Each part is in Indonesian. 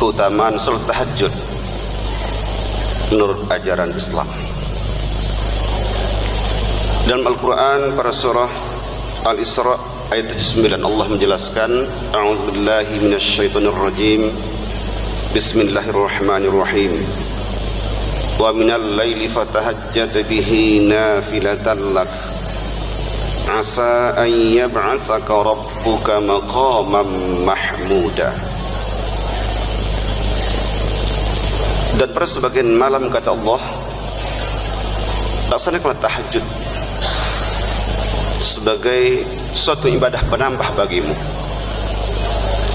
keutamaan salat tahajud menurut ajaran Islam. Dalam Al-Quran pada surah Al-Isra ayat 79 Allah menjelaskan, a'udzubillahi minasyaitonirrajim, bismillahirrahmanirrahim, wa minal laili fatahajjad bihi nafilatan lak asa an yab'atsaka rabbuka maqaman mahmuda. Dan pada sebagian malam kata Allah, laksanakanlah tahajud sebagai suatu ibadah penambah bagimu.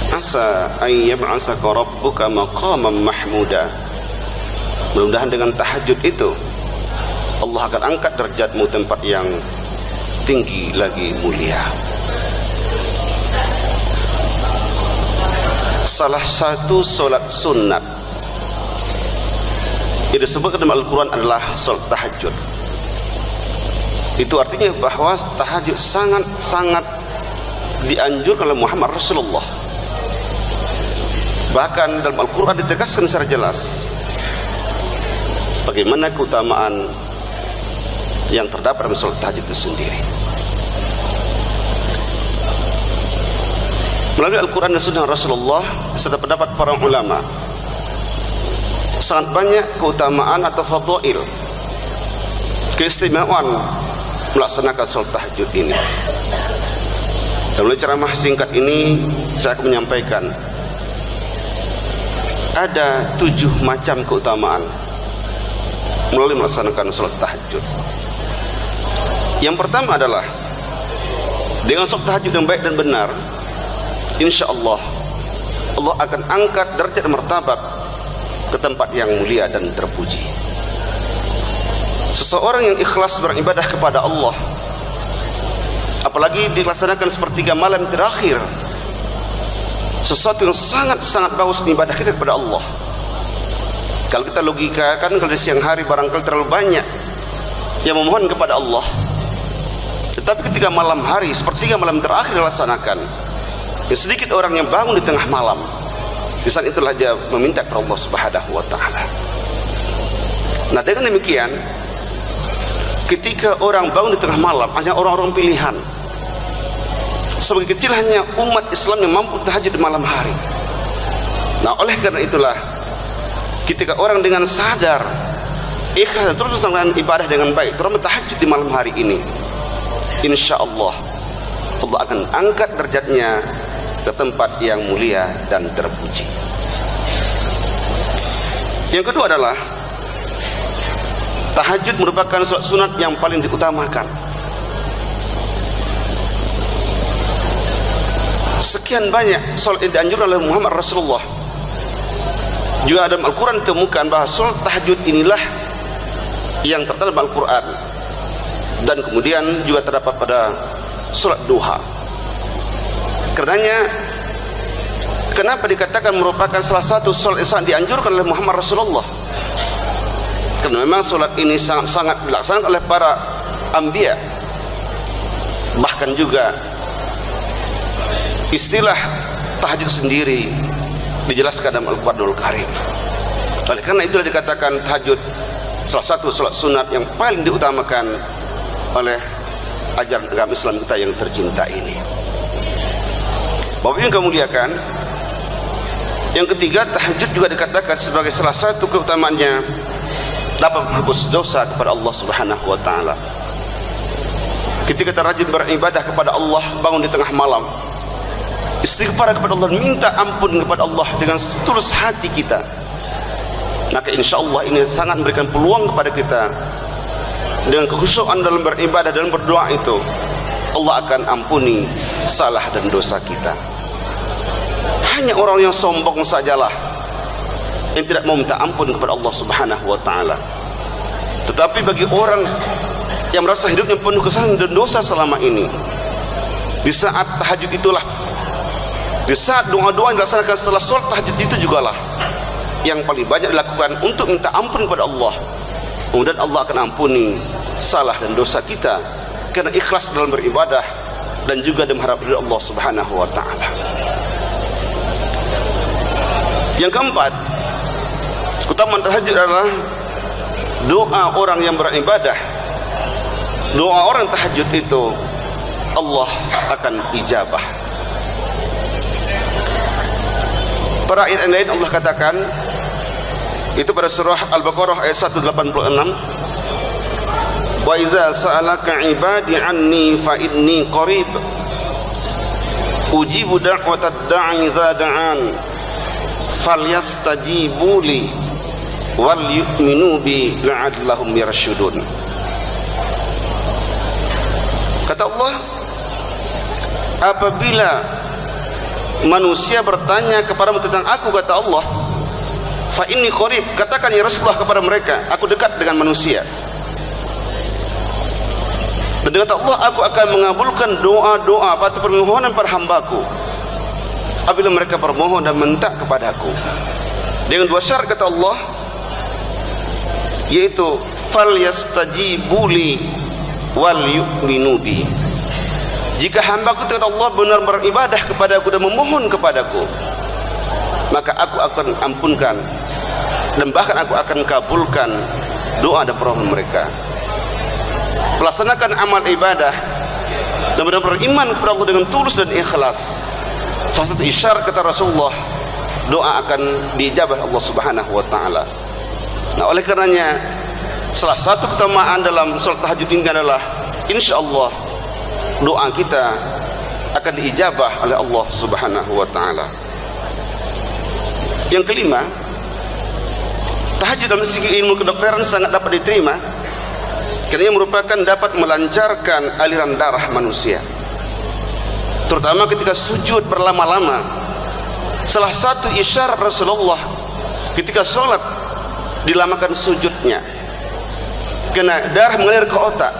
Asa an yab'atsaka rabbuka maqaman mahmuda. Mudah-mudahan dengan tahajud itu Allah akan angkat derajatmu tempat yang tinggi lagi mulia. Salah satu solat sunat yang disebutkan dalam Al-Quran adalah salat tahajud. Itu artinya bahwa tahajud sangat-sangat dianjurkan oleh Muhammad Rasulullah. Bahkan dalam Al-Quran ditegaskan secara jelas bagaimana keutamaan yang terdapat dalam salat tahajud itu sendiri. Melalui Al-Quran dan Sunnah Rasulullah serta pendapat para ulama, sangat banyak keutamaan atau fadail, keistimewaan melaksanakan salat tahajud ini. Dalam ceramah singkat ini saya akan menyampaikan ada 7 macam keutamaan melalui melaksanakan salat tahajud. Yang pertama adalah dengan salat tahajud yang baik dan benar, insya Allah Allah akan angkat derajat dan martabat ke tempat yang mulia dan terpuji. Seseorang yang ikhlas beribadah kepada Allah, apalagi dilaksanakan sepertiga malam terakhir, sesuatu yang sangat-sangat bagus ibadah kita kepada Allah. Kalau kita logikakan, kalau di siang hari barangkali terlalu banyak yang memohon kepada Allah, tetapi ketika malam hari sepertiga malam terakhir dilaksanakan, ya sedikit orang yang bangun di tengah malam, di saat itulah dia meminta kepada Allah Subhanahu wa taala. Nah, dengan demikian ketika orang bangun di tengah malam hanya orang-orang pilihan. Sebagai kecil hanya umat Islam yang mampu tahajud di malam hari. Nah, oleh karena itulah ketika orang dengan sadar ikhlas dan terus melaksanakan ibadah dengan baik, terutama tahajud di malam hari ini, insya Allah Allah akan angkat derajatnya ke tempat yang mulia dan terpuji. Yang kedua adalah tahajud merupakan salat sunat yang paling diutamakan. Sekian banyak salat yang dianjurkan oleh Muhammad Rasulullah. Juga dalam Al-Quran ditemukan bahwa salat tahajud inilah yang terdapat dalam Al-Quran, dan kemudian juga terdapat pada salat duha. Karenanya kenapa dikatakan merupakan salah satu salat yang dianjurkan oleh Muhammad Rasulullah? Karena memang salat ini sangat-sangat dilaksanakan oleh para anbiya. Bahkan juga istilah tahajud sendiri dijelaskan dalam Al-Quranul Karim. Oleh karena itulah dikatakan tahajud salah satu salat sunat yang paling diutamakan oleh ajaran agama Islam kita yang tercinta ini. Bapak Ibu yang kami muliakan, yang ketiga, tahajud juga dikatakan sebagai salah satu keutamaannya dapat menghapus dosa kepada Allah Subhanahu wa taala. Ketika kita rajin beribadah kepada Allah, bangun di tengah malam, istighfar kepada Allah, minta ampun kepada Allah dengan setulus hati kita, maka insya Allah ini sangat memberikan peluang kepada kita. Dengan kekhusyukan dalam beribadah dan berdoa itu, Allah akan ampuni salah dan dosa kita. Hanya orang yang sombong sajalah yang tidak mau minta ampun kepada Allah Subhanahu wa taala. Tetapi bagi orang yang merasa hidupnya penuh kesalahan dan dosa selama ini, di saat tahajud itulah, di saat doa-doa yang dilaksanakan setelah sholat tahajud itu jugalah yang paling banyak dilakukan untuk minta ampun kepada Allah. Kemudian Allah akan ampuni salah dan dosa kita karena ikhlas dalam beribadah dan juga mengharap dari Allah Subhanahu wa taala. Yang keempat, keutamaan tahajud adalah doa orang yang beribadah. Doa orang tahajud itu Allah akan ijabah. Pada ayat yang lain Allah katakan, itu pada surah Al-Baqarah ayat 186, wa idza sa'alaka ibadi anni fa inni qarib ujibu da'watad da'i idza da'an falyastajibu li wal yu'minu bi la'allahum yarshudun. Kata Allah, apabila manusia bertanya kepadamu tentang aku, kata Allah, fa inni qarib, katakan ya Rasulullah kepada mereka, aku dekat dengan manusia. Dan kata Allah, aku akan mengabulkan doa-doa atau permohonan para hambaku apabila mereka bermohon dan minta kepadaku. Dengan dua syarat kata Allah, yaitu fal yastajibu li wal yu'minu bi. Jika hambaku kata Allah benar beribadah kepadaku dan memohon kepadaku, maka aku akan ampunkan dan bahkan aku akan kabulkan doa dan permohonan mereka. Melaksanakan amal ibadah dan benar-benar beriman kepada Allah dengan tulus dan ikhlas, salah satu isyarat kata Rasulullah, doa akan diijabah Allah Subhanahu wa taala. Nah, oleh karenanya salah satu keutamaan dalam salat tahajud ini adalah insyaallah doa kita akan diijabah oleh Allah Subhanahu wa taala. Yang kelima, tahajud dalam segi ilmu kedokteran sangat dapat diterima karena ia merupakan dapat melancarkan aliran darah manusia, terutama ketika sujud berlama-lama. Salah satu isyarat Rasulullah ketika sholat dilamakan sujudnya, karena darah mengalir ke otak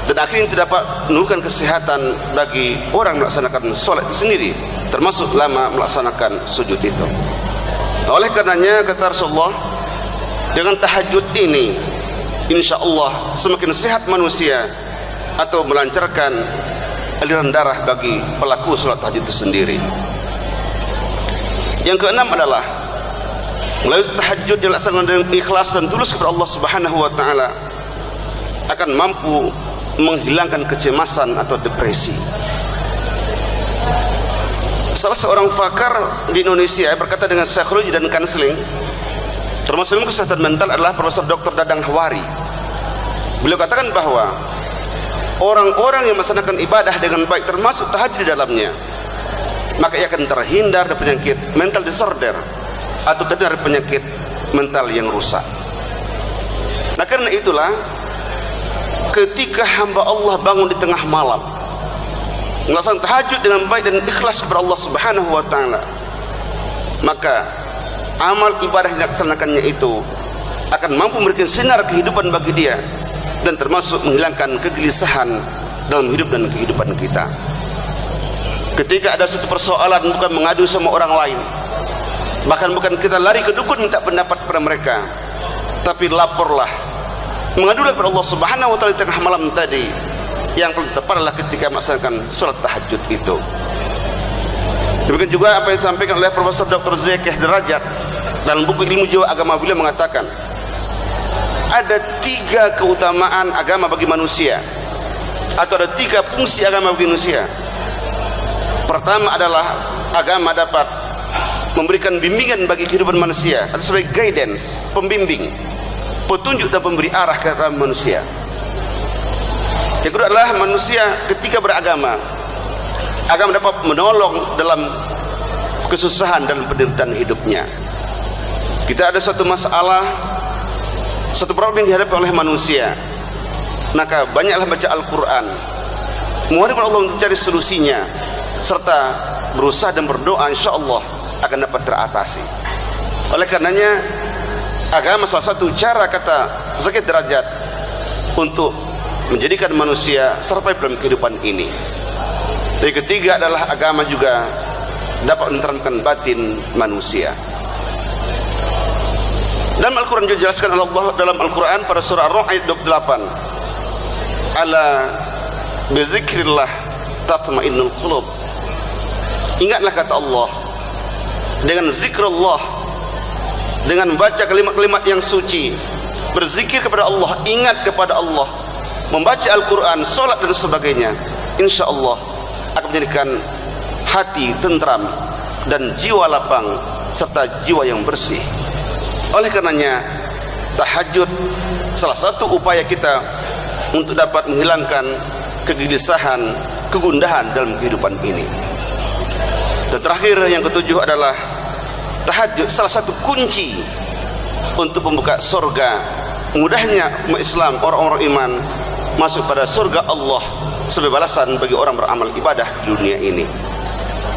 dan akhirnya tidak dapat menunjukkan kesehatan bagi orang melaksanakan sholat itu sendiri, termasuk lama melaksanakan sujud itu. Oleh karenanya kata Rasulullah, dengan tahajud ini insya Allah semakin sehat manusia atau melancarkan aliran darah bagi pelaku sholat tahajud itu sendiri. Yang keenam adalah melalui tahajud dilaksanakan dengan ikhlas dan tulus kepada Allah Subhanahu wa taala akan mampu menghilangkan kecemasan atau depresi. Salah seorang pakar di Indonesia berkata dengan psikologi dan konseling termasuk kesehatan mental adalah Profesor Dr. Dadang Hawari. Beliau katakan bahwa orang-orang yang melaksanakan ibadah dengan baik termasuk tahajud di dalamnya, maka ia akan terhindar dari penyakit mental disorder atau terhindar dari penyakit mental yang rusak. Nah, karena itulah ketika hamba Allah bangun di tengah malam melaksanakan tahajud dengan baik dan ikhlas kepada Allah Subhanahu wa taala, maka amal ibadah yang dilaksanakannya itu akan mampu memberikan sinar kehidupan bagi dia dan termasuk menghilangkan kegelisahan dalam hidup dan kehidupan kita. Ketika ada satu persoalan, bukan mengadu sama orang lain, bahkan bukan kita lari ke dukun minta pendapat kepada mereka, tapi laporlah, mengadulah kepada Allah Subhanahu wa taala di tengah malam tadi. Yang paling tepat adalah ketika melaksanakan salat tahajud itu. Demikian juga apa yang disampaikan oleh Profesor Dr. Zekeh Derajat dalam buku Ilmu Jiwa Agama. Beliau mengatakan ada 3 keutamaan agama bagi manusia, atau ada 3 fungsi agama bagi manusia. Pertama adalah agama dapat memberikan bimbingan bagi kehidupan manusia, atau sebagai guidance, pembimbing, petunjuk dan pemberi arah ke dalam manusia. Yang kedua adalah manusia ketika beragama, agama dapat menolong dalam kesusahan dan penderitaan hidupnya. Kita ada satu masalah, satu problem yang dihadapi oleh manusia, maka banyaklah baca Al-Quran, mohon kepada Allah untuk cari solusinya, serta berusaha dan berdoa, insya Allah akan dapat teratasi. Oleh karenanya agama salah satu cara, kata Zakir Derajat, untuk menjadikan manusia survive dalam kehidupan ini. Dan ketiga adalah agama juga dapat menenteramkan batin manusia. Dalam Al-Quran juga dijelaskan oleh Allah dalam Al-Quran pada surah Ar-Rum ayat 28, ala bizikrillah tatma'innul qulub. Ingatlah kata Allah, dengan zikrullah dengan membaca kalimat-kalimat yang suci, berzikir kepada Allah, ingat kepada Allah, membaca Al-Quran, solat dan sebagainya, insya Allah akan menjadikan hati tentram dan jiwa lapang serta jiwa yang bersih. Oleh karenanya tahajud salah satu upaya kita untuk dapat menghilangkan kegelisahan, kegundahan dalam kehidupan ini. Dan terakhir, yang ketujuh adalah tahajud salah satu kunci untuk membuka surga, mudahnya umat Islam, orang-orang iman masuk pada surga Allah sebagai balasan bagi orang beramal ibadah di dunia ini.